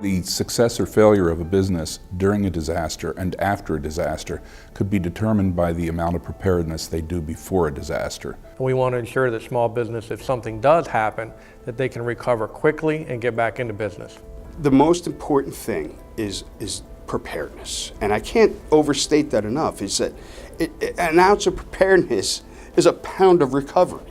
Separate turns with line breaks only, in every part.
The success or failure of a business during a disaster and after a disaster could be determined by the amount of preparedness they do before a disaster.
We want to ensure that small business, if something does happen, that they can recover quickly and get back into business.
The most important thing is preparedness, and I can't overstate that enough, is that an ounce of preparedness is a pound of recovery.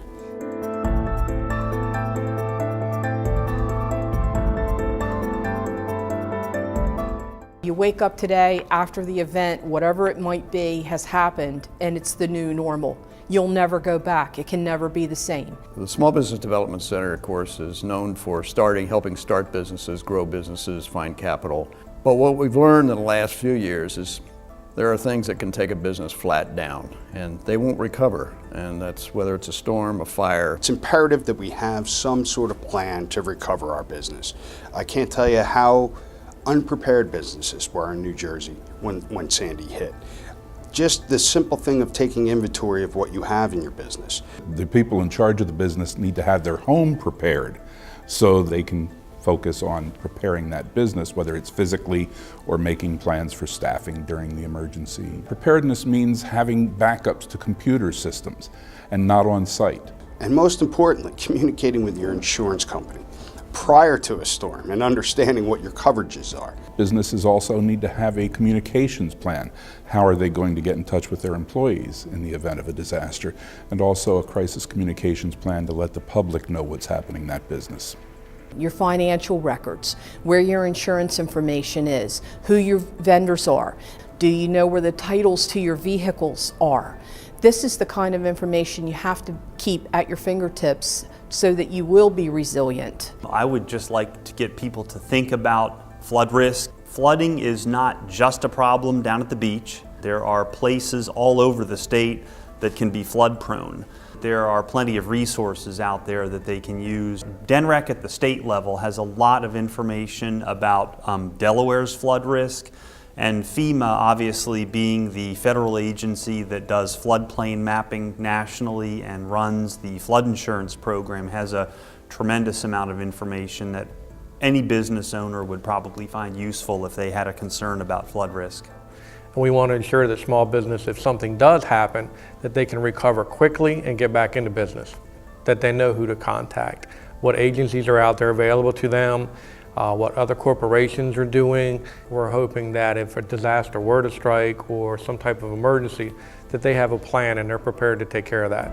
You wake up today after the event, whatever it might be has happened, and it's the new normal. You'll never go back. It can never be the same.
The Small Business Development Center, of course, is known for helping start businesses, grow businesses, find capital. But what we've learned in the last few years is there are things that can take a business flat down, and they won't recover. And that's whether it's a storm, a fire.
It's imperative that we have some sort of plan to recover our business. I can't tell you how unprepared businesses were in New Jersey when Sandy hit. Just the simple thing of taking inventory of what you have in your business.
The people in charge of the business need to have their home prepared so they can focus on preparing that business, whether it's physically or making plans for staffing during the emergency. Preparedness means having backups to computer systems and not on site.
And most importantly, communicating with your insurance company prior to a storm and understanding what your coverages are.
Businesses also need to have a communications plan. How are they going to get in touch with their employees in the event of a disaster? And also a crisis communications plan to let the public know what's happening in that business.
Your financial records, where your insurance information is, who your vendors are. Do you know where the titles to your vehicles are? This is the kind of information you have to keep at your fingertips so that you will be resilient.
I would just like to get people to think about flood risk. Flooding is not just a problem down at the beach. There are places all over the state that can be flood prone. There are plenty of resources out there that they can use. DNREC at the state level has a lot of information about Delaware's flood risk, and FEMA, obviously being the federal agency that does floodplain mapping nationally and runs the flood insurance program, has a tremendous amount of information that any business owner would probably find useful if they had a concern about flood risk.
And we want to ensure that small business, if something does happen, that they can recover quickly and get back into business, that they know who to contact, what agencies are out there available to them, what other corporations are doing. We're hoping that if a disaster were to strike or some type of emergency, that they have a plan and they're prepared to take care of that.